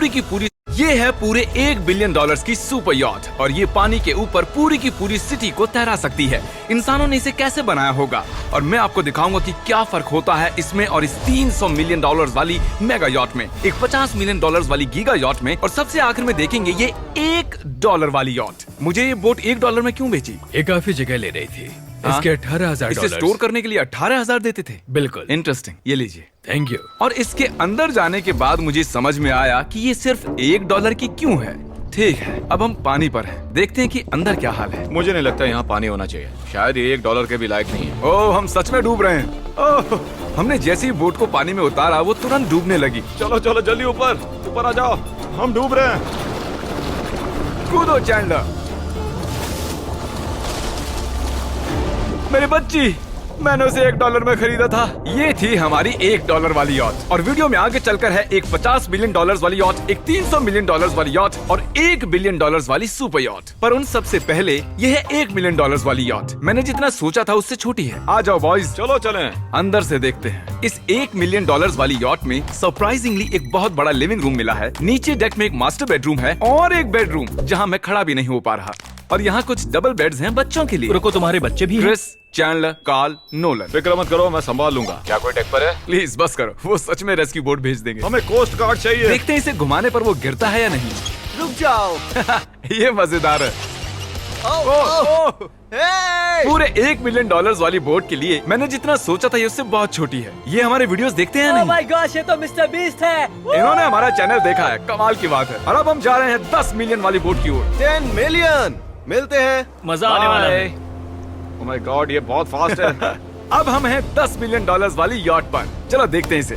पूरी की पूरी। ये है पूरे $1 बिलियन की सुपर यॉट और ये पानी के ऊपर पूरी की पूरी सिटी को तैरा सकती है। इंसानों ने इसे कैसे बनाया होगा और मैं आपको दिखाऊंगा कि क्या फर्क होता है इसमें और इस $300 मिलियन वाली मेगा यॉट में, एक $50 मिलियन वाली गीगा यॉट में, और सबसे आखिर में देखेंगे ये $1 वाली यॉट। मुझे ये बोट $1 में क्यों बेची? ये काफी जगह ले रही थी। इसके $18,000। इसे स्टोर करने के लिए 18,000 देते थे। बिल्कुल। इंटरेस्टिंग, ये लीजिए। Thank you. और इसके अंदर जाने के बाद मुझे समझ में आया कि ये सिर्फ $1 की क्यों है। ठीक है, अब हम पानी पर हैं। देखते हैं कि अंदर क्या हाल है। मुझे नहीं लगता यहाँ पानी होना चाहिए। शायद ये $1 के भी लायक नहीं है। ओह, हम सच में डूब रहे हैं। ओह, हमने जैसे ही बोट को पानी में उतारा वो तुरंत डूबने लगी। चलो चलो जल्दी ऊपर आ जाओ, हम डूब रहे हैं। कूदो चैंडलर। मेरी बच्ची, मैंने उसे $1 में खरीदा था। ये थी हमारी $1 वाली यॉट। और वीडियो में आगे चलकर है एक $50 मिलियन वाली यॉट, एक $300 मिलियन वाली यॉट और $1 बिलियन वाली सुपर यॉट। पर उन सबसे पहले ये है $1 मिलियन वाली यॉट। मैंने जितना सोचा था उससे छोटी है। आ जाओ बॉयज, चलो चलें। अंदर से देखते हैं। इस $1 मिलियन वाली यॉट में सरप्राइजिंगली एक बहुत बड़ा लिविंग रूम मिला है। नीचे डेक में एक मास्टर बेडरूम है और एक बेडरूम जहाँ मैं खड़ा भी नहीं हो पा रहा। और यहाँ कुछ डबल बेड्स हैं बच्चों के लिए। रुको, तुम्हारे बच्चे भी हैं? Chris, Chandler, Carl, Nolan. फिक्र मत करो, मैं संभाल लूंगा। क्या कोई डेक पर है? प्लीज बस करो, वो सच में रेस्क्यू बोट भेज देंगे। हमें कोस्ट गार्ड चाहिए। देखते हैं इसे घुमाने पर वो गिरता है या नहीं। रुक जाओ। ये मजेदार है। पूरे $1 मिलियन वाली बोट के लिए मैंने जितना सोचा था ये उससे बहुत छोटी है। ये हमारे वीडियोस देखते हैं या नहीं? ओह माय गॉश, ये तो मिस्टर बीस्ट है। इन्होंने हमारा चैनल देखा है, कमाल की बात है। और अब हम जा रहे हैं 10 मिलियन वाली बोट की ओर। 10 मिलियन मिलते हैं। मजा आने वाला है। ओह माय गॉड, ये बहुत फास्ट है। अब हम हैं $10 मिलियन वाली यॉट पर। चलो देखते हैं इसे।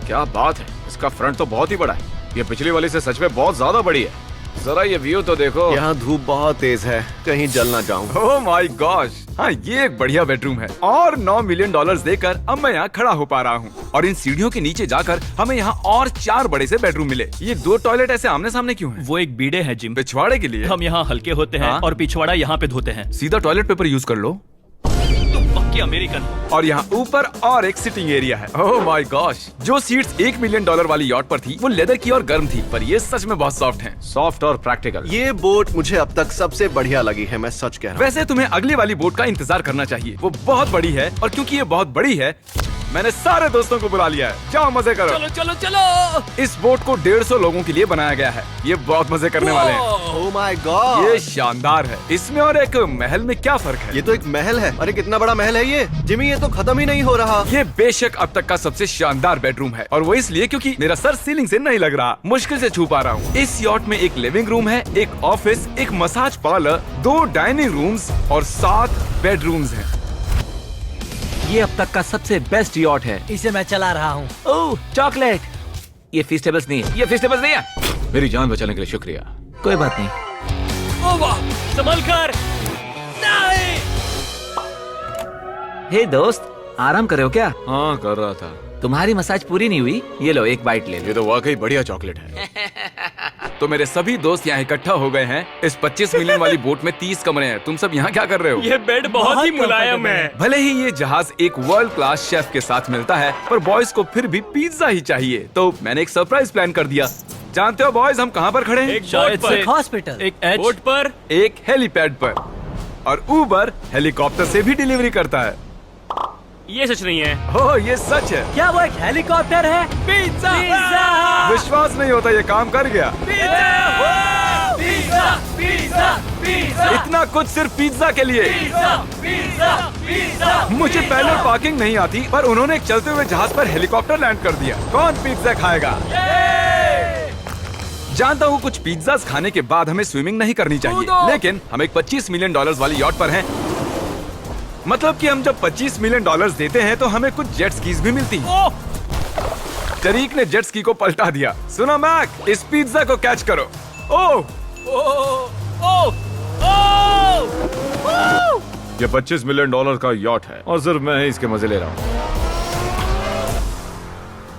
क्या बात है, इसका फ्रंट तो बहुत ही बड़ा है। ये पिछली वाली से सच में बहुत ज्यादा बड़ी है। जरा ये व्यू तो देखो। यहाँ धूप बहुत तेज है, कहीं जल ना जाऊं। ओह माय गॉश, हाँ ये एक बढ़िया बेडरूम है। और $9 मिलियन देकर अब मैं यहाँ खड़ा हो पा रहा हूँ। और इन सीढ़ियों के नीचे जाकर हमें यहाँ और 4 बड़े से बेडरूम मिले। ये 2 टॉयलेट ऐसे आमने सामने क्यों हैं? वो एक बीड़े हैं जिम। पिछवाड़े के लिए। हम यहाँ हल्के होते हैं हाँ? और पिछवाड़ा यहाँ पे धोते हैं। सीधा टॉयलेट पेपर यूज कर लो। तुम पक्के अमेरिकन। और यहाँ ऊपर और एक सिटिंग एरिया है। ओह माय गॉश, जो सीट्स $1 मिलियन वाली यॉट पर थी वो लेदर की और गर्म थी, पर ये सच में बहुत सॉफ्ट हैं। सॉफ्ट और प्रैक्टिकल। ये बोट मुझे अब तक सबसे बढ़िया लगी है, मैं सच कह रहा हूँ। वैसे तुम्हें अगली वाली बोट का इंतजार करना चाहिए, वो बहुत बड़ी है। और क्योंकि ये बहुत बड़ी है मैंने सारे दोस्तों को बुला लिया है। जाओ मजे करो। चलो चलो चलो। इस बोट को 150 लोगों के लिए बनाया गया है। ये बहुत मजे करने वाले हैं। ओह माय गॉड, ये शानदार है। इसमें और एक महल में क्या फर्क है? ये तो एक महल है। अरे कितना बड़ा महल है ये जिमी, ये तो खत्म ही नहीं हो रहा। ये बेशक अब तक का सबसे शानदार बेडरूम है और वो इसलिए क्योंकि मेरा सर सीलिंग से नहीं लग रहा, मुश्किल से छू पा रहा हूँ। इस यॉट में एक लिविंग रूम है, एक ऑफिस, एक मसाज पार्लर, 2 डाइनिंग रूम्स और 7 बेडरूम्स हैं। ये अब तक का सबसे बेस्ट यॉट है। इसे मैं चला रहा हूँ। ओह चॉकलेट। ये फीस्टेबल्स नहीं है, ये फीस्टेबल्स नहीं है। मेरी जान बचाने के लिए शुक्रिया। कोई बात नहीं। ओ वाह, संभल कर। नहीं। हे दोस्त, आराम कर रहे हो क्या? हाँ कर रहा था। तुम्हारी मसाज पूरी नहीं हुई, ये लो एक बाइट ले लो। ये तो वाकई बढ़िया चॉकलेट है। तो मेरे सभी दोस्त यहाँ इकट्ठा हो गए हैं। इस 25 मिलियन वाली बोट में 30 कमरे हैं। तुम सब यहाँ क्या कर रहे हो? ये बेड बहुत ही मुलायम है। भले ही ये जहाज एक वर्ल्ड क्लास शेफ के साथ मिलता है, पर बॉयज को फिर भी पिज्जा ही चाहिए। तो मैंने एक सरप्राइज प्लान कर दिया। जानते हो बॉयज हम कहाँ पर खड़े हैं? एक शायद से हॉस्पिटल, एक बोट पर, एक हेलीपैड पर। और उबर हेलीकॉप्टर से भी डिलीवरी करता है। ये सच नहीं है। हो ये सच है। क्या वो एक हेलीकॉप्टर है? पिज्जा। विश्वास नहीं होता ये काम कर गया। Pizza pizza pizza. इतना कुछ सिर्फ पिज्जा के लिए। मुझे पहले पार्किंग नहीं आती, पर उन्होंने एक चलते हुए जहाज पर हेलीकॉप्टर लैंड कर दिया। कौन पिज्जा खाएगा? जानता हूँ कुछ पिज्जा खाने के बाद हमें स्विमिंग नहीं करनी चाहिए, लेकिन हम एक $25 मिलियन वाली यॉट पर हैं। मतलब कि हम जब $25 मिलियन देते हैं तो हमें कुछ जेट स्कीज भी मिलती हैं। तरीक ने जेट स्की को पलटा दिया। सुनो मैक, इस पिज्जा को कैच करो। ओह ये $25 मिलियन का यॉट है और सिर्फ मैं ही इसके मजे ले रहा हूँ।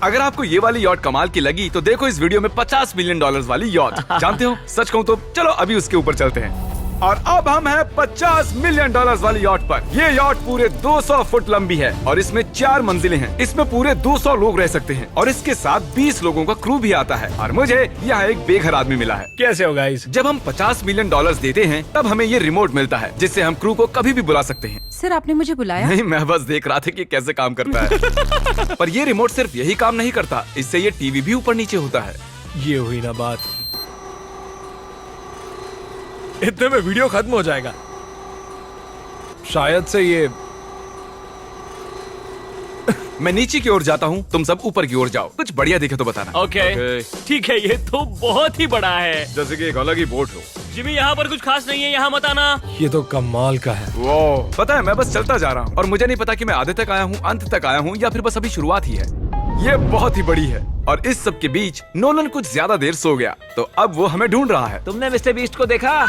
अगर आपको ये वाली यॉट कमाल की लगी तो देखो इस वीडियो में $50 मिलियन वाली यॉट। जानते हो, सच कहूँ तो चलो अभी उसके ऊपर चलते हैं। और अब हम हैं 50 मिलियन डॉलर्स वाली यॉट पर। ये यॉट पूरे 200 फुट लंबी है और इसमें 4 मंजिलें हैं। इसमें पूरे 200 लोग रह सकते हैं और इसके साथ 20 लोगों का क्रू भी आता है। और मुझे यहाँ एक बेघर आदमी मिला है। कैसे हो गाइस? जब हम 50 मिलियन डॉलर्स देते हैं तब हमें ये रिमोट मिलता है जिससे हम क्रू को कभी भी बुला सकते हैं। सर आपने मुझे बुलाया? नहीं, मैं बस देख रहा था कि कैसे काम करता है। पर ये रिमोट सिर्फ यही काम नहीं करता, इससे ये टीवी भी ऊपर नीचे होता है। ये हुई ना बात, इतने में वीडियो खत्म हो जाएगा। शायद से ये मैं नीचे की ओर जाता हूँ, तुम सब ऊपर की ओर जाओ। कुछ बढ़िया दिखे तो बताना। ओके ठीक है, ये तो बहुत ही बड़ा है। जैसे कि एक अलग ही बोट हो। जिमी यहाँ पर कुछ खास नहीं है, यहाँ मत आना। ये तो कमाल का है। वो पता है, मैं बस चलता जा रहा हूँ और मुझे नहीं पता कि मैं आधे तक आया हूँ, अंत तक आया हूँ या फिर बस अभी शुरुआत ही है। ये बहुत ही बड़ी है और इस सब के बीच नोलन कुछ ज्यादा देर सो गया, तो अब वो हमें ढूंढ रहा है। तुमने मिस्टर बीस्ट को देखा?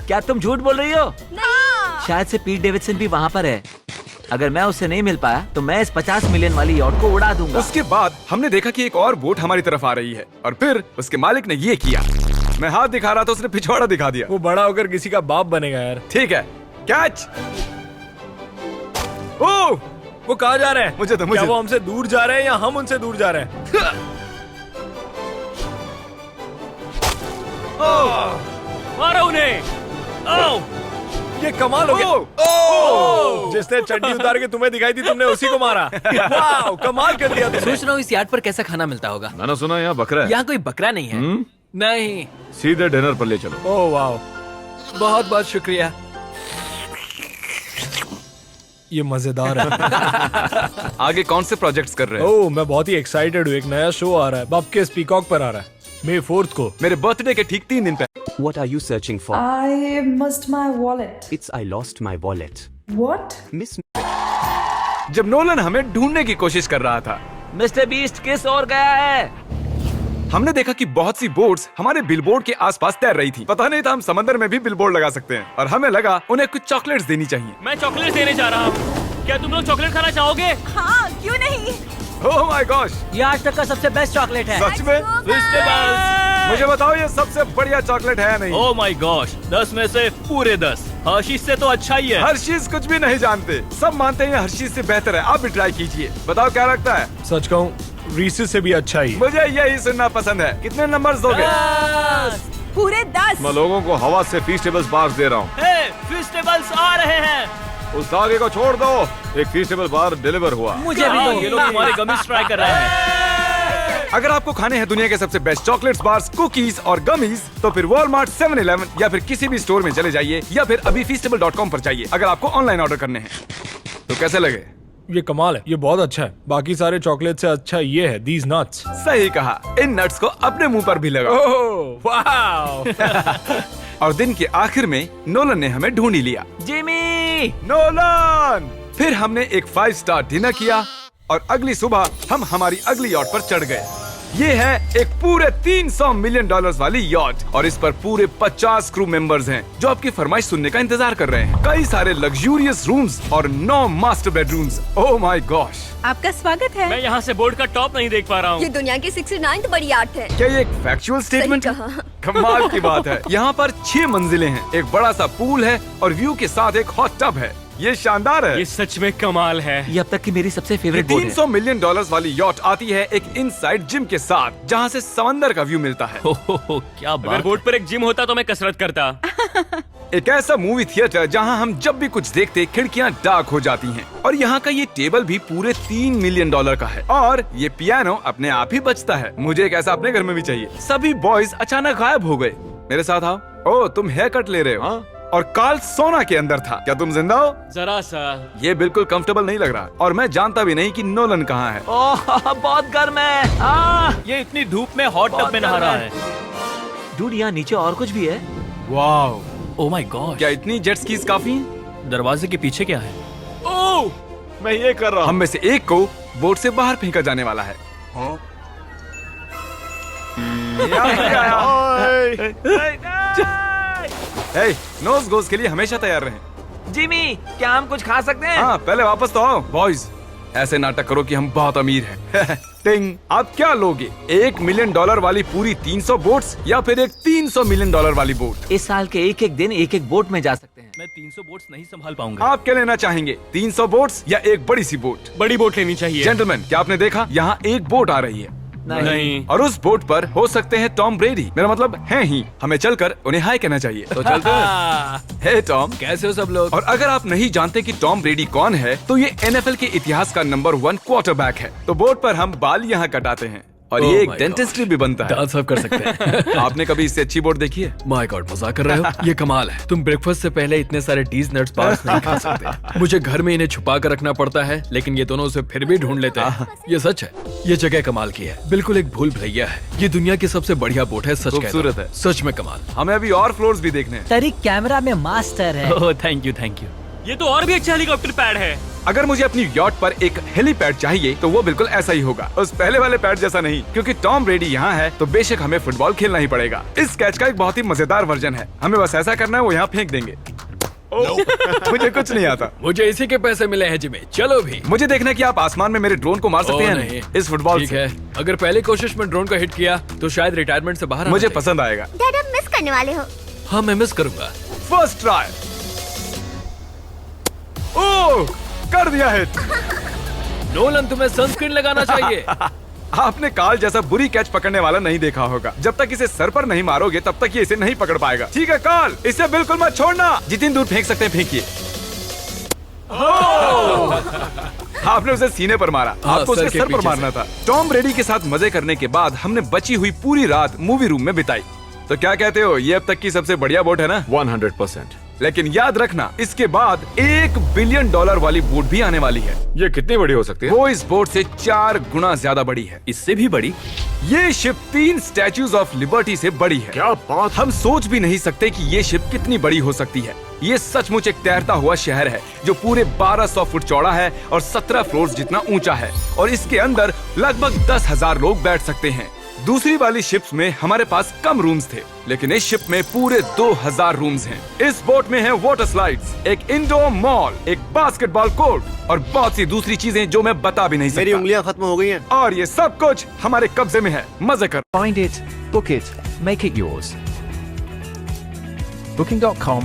क्या तुम झूठ बोल रही हो? शायद से पीट डेविडसन भी वहाँ पर है। अगर मैं उससे नहीं मिल पाया तो मैं इस 50 मिलियन वाली यॉट को उड़ा दूंगा। उसके बाद हमने देखा कि एक और बोट हमारी तरफ आ रही है और फिर उसके मालिक ने ये किया। मैं हाथ दिखा रहा था, उसने पिछवाड़ा दिखा दिया। वो बड़ा होकर किसी का बाप बनेगा यार। ठीक है, कैच। ओह, वो कहाँ जा रहे हैं? मुझे तो क्या वो हमसे दूर जा रहे हैं या हम उनसे दूर जा रहे हैं? मारो उन्हें। ओह, ये कमाल हो गया। ओह! जिसने चड्डी उतार के तुम्हें दिखाई थी तुमने उसी को मारा। वाह, कमाल कर दिया तुमने। सोच रहा हूँ इस यार्ड पर कैसा खाना मिलता होगा। मैंने सुना यहाँ बकरा है। यहाँ कोई बकरा नहीं है। नहीं। सीधे डिनर पर ले चलो। ओह वाह, बहुत बहुत शुक्रिया। ये मजेदार है। आगे कौन से प्रोजेक्ट्स कर रहे हैं? ओह, मैं बहुत ही एक्साइटेड हूँ। एक नया शो आ रहा है, बपकेस पीकॉक पर आ रहा है May 4th को। मेरे बर्थडे के ठीक 3 दिन पहले। What are you searching for? I missed my wallet. It's I lost my wallet. What? Miss जब नोलन हमें ढूंढने की कोशिश कर रहा था, मिस्टर बीस्ट किस ओर गया है? हमने देखा कि बहुत सी बोट्स हमारे बिलबोर्ड के आसपास तैर रही थी। पता नहीं था हम समंदर में भी बिलबोर्ड लगा सकते हैं और हमें लगा उन्हें कुछ चॉकलेट्स देनी चाहिए। मैं चॉकलेट देने जा रहा हूँ। क्या तुम लोग चॉकलेट खाना चाहोगे? हाँ, क्यों नहीं? ओह माय गॉश, ये आज तक का सबसे बेस्ट चॉकलेट है। सच में? मुझे बताओ ये सबसे बढ़िया चॉकलेट है या नहीं? ओह माय गॉश, 10 में से पूरे 10। हर्शीज से तो अच्छा ही है। हर्शीज कुछ भी नहीं जानते, सब मानते हैं हर्शीज से बेहतर है। आप भी ट्राई कीजिए, बताओ क्या लगता है? सच कहूँ रीसेस से भी अच्छा ही। मुझे यही सुनना पसंद है। कितने नंबर्स दोगे? पूरे 10। मैं लोगों को हवा से फीस्टेबल्स बार्स दे रहा हूँ। फेस्टिवल्स आ रहे हैं। उस धागे को छोड़ दो, एक फीस्टेबल बार डिलीवर हुआ। मुझे भी ये लोग हमारे गमीज ट्राई कर रहे हैं। अगर आपको खाने हैं दुनिया के सबसे बेस्ट चॉकलेट्स, बार्स, कुकीज और गमीज, तो फिर वॉलमार्ट, 7-Eleven या फिर किसी भी स्टोर में चले जाइए या फिर अभी feastable.com पर जाइए अगर आपको ऑनलाइन ऑर्डर करने हैं। तो कैसे लगे? ये कमाल है, ये बहुत अच्छा है। बाकी सारे चॉकलेट से अच्छा ये है, these nuts। सही कहा, इन नट्स को अपने मुंह पर भी लगाओ। ओह वाह। और दिन के आखिर में नोलन ने हमें ढूंढ ही लिया। जिमी! नोलन! फिर हमने एक 5 स्टार डिनर किया और अगली सुबह हम हमारी अगली यॉट पर चढ़ गए। ये है एक पूरे 300 मिलियन डॉलर्स वाली यॉट और इस पर पूरे 50 क्रू मेंबर्स हैं जो आपकी फरमाइश सुनने का इंतजार कर रहे हैं। कई सारे लग्जूरियस रूम्स और 9 master bedrooms. Oh my gosh! आपका स्वागत है। मैं यहाँ से बोर्ड का टॉप नहीं देख पा रहा हूँ। ये दुनिया की 69th बड़ी आर्ट है। क्या ये एक फैक्चुअल स्टेटमेंट है? कहा। कमाल की बात है। यहाँ पर 6 मंजिलें हैं, एक बड़ा सा पूल है और व्यू के साथ एक हॉट टब है। ये शानदार है। ये सच में कमाल है। ये अब तक की मेरी सबसे फेवरेट बोट है। 300 मिलियन डॉलर्स वाली यॉट आती है एक इनसाइड जिम के साथ जहाँ से समंदर का व्यू मिलता है। क्या बात। अगर बोट पर एक जिम होता तो मैं कसरत करता। एक ऐसा मूवी थिएटर जहाँ हम जब भी कुछ देखते खिड़कियाँ डार्क हो जाती हैं। और यहाँ का ये टेबल भी पूरे 3 मिलियन डॉलर का है और ये पियानो अपने आप ही बजता है। मुझे एक ऐसा अपने घर में भी चाहिए। सभी बॉयज अचानक गायब हो गए। मेरे साथ आओ। ओह, तुम हेयर कट ले रहे हो? हाँ? और कार्ल सोना के अंदर था। क्या तुम जिंदा हो? जरा सा। ये बिल्कुल कंफर्टेबल नहीं लग रहा और मैं जानता भी नहीं कि नोलन कहाँ है। ओह, बहुत गर्म है। ये इतनी धूप में हॉट टब में नहा रहा है। डूड, यहाँ नीचे और कुछ भी है। Wow, oh my God. क्या इतनी जेट स्कीज काफी हैं? दरवाजे के पीछे क्या है? ओह, मैं ये कर रहा हूँ। हम में से एक को बोट से बाहर फेंका जाने वाला है। नोज गोज के लिए हमेशा तैयार रहें। जिमी, क्या हम कुछ खा सकते हैं? हाँ, पहले वापस तो आओ। बॉयज, ऐसे नाटक करो कि हम बहुत अमीर हैं। टिंग। आप क्या लोगे, $1 मिलियन वाली पूरी 300 बोट्स या फिर एक $300 मिलियन वाली बोट? इस साल के एक एक दिन एक एक बोट में जा सकते हैं। मैं 300 बोट्स नहीं संभाल पाऊंगा। आप क्या लेना चाहेंगे, 300 बोट्स या एक बड़ी सी बोट? बड़ी बोट लेनी चाहिए। जेंटलमैन, क्या आपने देखा यहाँ एक बोट आ रही है? नहीं। और उस बोट पर हो सकते हैं टॉम ब्रेडी, मेरा मतलब है ही। हमें चलकर उन्हें हाय कहना चाहिए। तो चलते हैं। हे टॉम, कैसे हो सब लोग? और अगर आप नहीं जानते कि टॉम ब्रेडी कौन है, तो ये NFL के इतिहास का नंबर 1 क्वार्टरबैक है। तो बोट पर हम बाल यहाँ कटाते हैं और ये एक डेंटिस्ट्री भी बनता है। दांत साफ कर सकते हैं। आपने कभी इससे अच्छी बोट देखी है? माय गॉड, मजाक कर रहे हो? ये कमाल है। तुम ब्रेकफास्ट से पहले इतने सारे डीज नट्स बार्स नहीं खा सकते। मुझे घर में इन्हें छुपा कर रखना पड़ता है, लेकिन ये दोनों उसे फिर भी ढूंढ लेते हैं। ये सच है, ये जगह कमाल की है। बिल्कुल एक भूल भुलैया है। ये दुनिया की सबसे बढ़िया बोट है, सच कहता हूं। खूबसूरत है। सच में कमाल। हमें अभी और फ्लोर्स भी देखने हैं। तरीक कैमरा में मास्टर है। Oh thank you thank you. ये तो और भी अच्छा हेलीकॉप्टर पैड है। अगर मुझे अपनी यॉट पर एक हेलीपैड चाहिए तो वो बिल्कुल ऐसा ही होगा, उस पहले वाले पैड जैसा नहीं। क्योंकि टॉम ब्रेडी यहाँ है तो बेशक हमें फुटबॉल खेलना ही पड़ेगा। इस कैच का एक बहुत ही मजेदार वर्जन है, हमें बस ऐसा करना है, वो यहाँ फेंक देंगे। मुझे कुछ नहीं आता। मुझे इसी के पैसे मिले हैं जिम्मी, चलो भी। मुझे देखना है कि आप आसमान में मेरे ड्रोन को मार सकते हैं नहीं। इस फुटबॉल ठीक से। है, अगर पहली कोशिश में ड्रोन को हिट किया तो शायद रिटायरमेंट से बाहर मुझे पसंद आएगा। डैड आप मिस करने वाले हो। हाँ मैं मिस करूंगा। First try. ओह, कर दिया हिट। नोलन तुम्हें सनस्क्रीन लगाना चाहिए। आपने काल जैसा बुरी कैच पकड़ने वाला नहीं देखा होगा। जब तक इसे सर पर नहीं मारोगे तब तक ये इसे नहीं पकड़ पाएगा। ठीक है काल, इसे बिल्कुल मत छोड़ना। जितनी दूर फेंक सकते हैं फेंकिए। आपने उसे सीने पर मारा, आपको सर उसके के सर पर पीछे मारना था। टॉम ब्रेडी के साथ मजे करने के बाद हमने बची हुई पूरी रात मूवी रूम में बिताई। तो क्या कहते हो, ये अब तक की सबसे बढ़िया बोट है ना? 100%। लेकिन याद रखना, इसके बाद $1 बिलियन वाली बोट भी आने वाली है। ये कितनी बड़ी हो सकती है? वो इस बोट से 4 गुना ज्यादा बड़ी है। इससे भी बड़ी? ये शिप 3 स्टैच्यूज ऑफ लिबर्टी से बड़ी है। क्या बात! हम सोच भी नहीं सकते कि ये शिप कितनी बड़ी हो सकती है। ये सचमुच एक तैरता हुआ शहर है जो पूरे 1200 फुट चौड़ा है और 17 फ्लोर्स जितना ऊंचा है, और इसके अंदर लगभग 10,000 लोग बैठ सकते हैं। दूसरी वाली शिप्स में हमारे पास कम रूम्स थे, लेकिन इस शिप में पूरे 2000 रूम्स हैं। इस बोट में है वाटर स्लाइड्स, एक इंडोर मॉल, एक बास्केटबॉल कोर्ट और बहुत सी दूसरी चीजें जो मैं बता भी नहीं मेरी सकता। उंगलियां खत्म हो गई हैं। और ये सब कुछ हमारे कब्जे में है। मजे कर। Find it, book it, make it yours. Booking.com,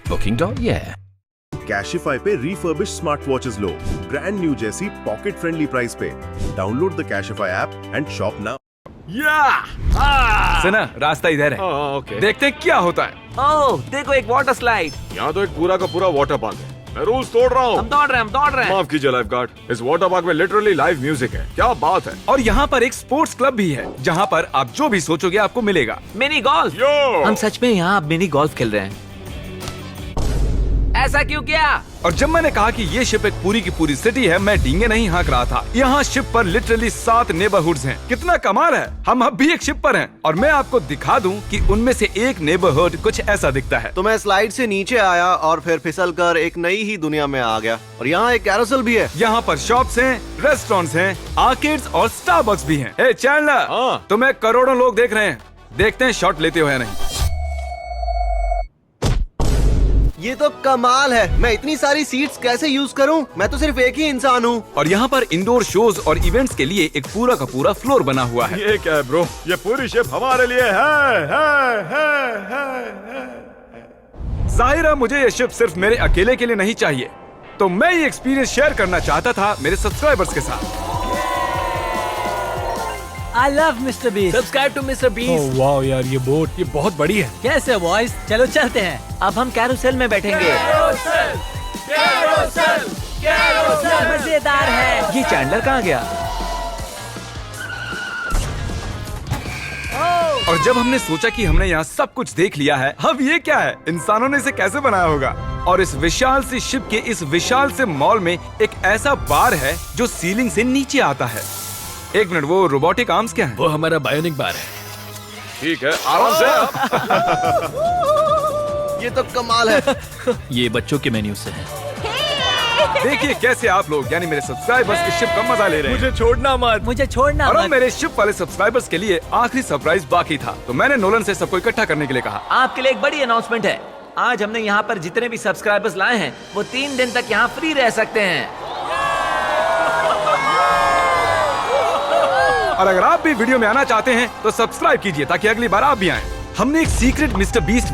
booking.yeah. Cashify पे रिफर्बिश स्मार्ट वॉचेस लो ब्रांड न्यू जैसी पॉकेट फ्रेंडली प्राइस पे। Download the Cashify app and shop now. सुना, रास्ता इधर है। ओके। देखते हैं क्या होता है। ओह देखो, एक वाटर स्लाइड। यहाँ तो एक पूरा का पूरा वाटर पार्क है। मैं रूल्स तोड़ रहा हम हूँ। दौड़ रहे हैं। माफ कीजिए लाइफ गार्ड, इस वाटर पार्क में लिटरली लाइव म्यूजिक है। क्या बात है। और यहाँ पर एक स्पोर्ट्स क्लब भी है जहाँ पर आप जो भी सोचोगे आपको मिलेगा। Mini golf. यो! हम सच में यहाँ अब मिनी गोल्फ खेल रहे हैं। ऐसा क्यों किया? और जब मैंने कहा कि ये शिप एक पूरी की पूरी सिटी है, मैं डींगे नहीं हाँक रहा था। यहाँ शिप पर लिटरली 7 नेबरहुड्स हैं। कितना कमाल है। हम अब भी एक शिप पर हैं और मैं आपको दिखा दूं कि उनमें से एक नेबरहुड कुछ ऐसा दिखता है। तो मैं स्लाइड से नीचे आया और फिर फिसल कर एक नई ही दुनिया में आ गया। और यहाँ एक कैरोसेल भी है। यहाँ पर शॉप्स हैं, रेस्टोरेंट्स हैं, आर्केड्स और स्टारबक्स भी हैं। हे चैंडलर, हाँ। तुम्हें करोड़ों लोग देख रहे हैं। देखते हैं शॉट लेते हो या नहीं। ये तो कमाल है। मैं इतनी सारी सीट्स कैसे यूज करूं? मैं तो सिर्फ एक ही इंसान हूं। और यहाँ पर इंडोर शोज और इवेंट्स के लिए एक पूरा का पूरा फ्लोर बना हुआ है। ये क्या है ब्रो? ये पूरी शिप हमारे लिए है। जाहिर है मुझे ये शिप सिर्फ मेरे अकेले के लिए नहीं चाहिए, तो मैं ये एक्सपीरियंस शेयर करना चाहता था मेरे सब्सक्राइबर्स के साथ। I love Mr. Beast. Subscribe to Mr. Beast. Oh wow यार, ये बोट ये बहुत बड़ी है। कैसे बॉयज, चलो चलते हैं। अब हम कैरोसेल में बैठेंगे। मजेदार है। ये चैंडलर कहाँ गया? और जब हमने सोचा कि हमने यहाँ सब कुछ देख लिया है, अब ये क्या है, इंसानों ने इसे कैसे बनाया होगा। और इस विशाल सी शिप के इस विशाल से मॉल में एक ऐसा बार है जो सीलिंग से नीचे आता है। एक मिनट, वो रोबोटिक आर्म्स क्या है? वो हमारा बायोनिक बार है। ठीक है, आराम से। ये तो कमाल है। ये बच्चों के मेन्यू से है। देखिए कैसे आप लोग यानी मेरे सब्सक्राइबर्स इस शिप का मजा ले रहे हैं। मुझे छोड़ना मत। मुझे छोड़ना और अब मत। मेरे शिप वाले सब्सक्राइबर्स के लिए आखिरी सरप्राइज बाकी था, तो मैंने नोलन से सबको इकट्ठा करने के लिए कहा। आपके लिए एक बड़ी अनाउंसमेंट है। आज हमने यहाँ पर जितने भी सब्सक्राइबर्स लाए हैं वो 3 दिन तक यहाँ फ्री रह सकते हैं। और अगर आप भी वीडियो में आना चाहते हैं तो सब्सक्राइब कीजिए ताकि अगली बार आप भी आएं। हमने एक सीक्रेट मिस्टर बीस्ट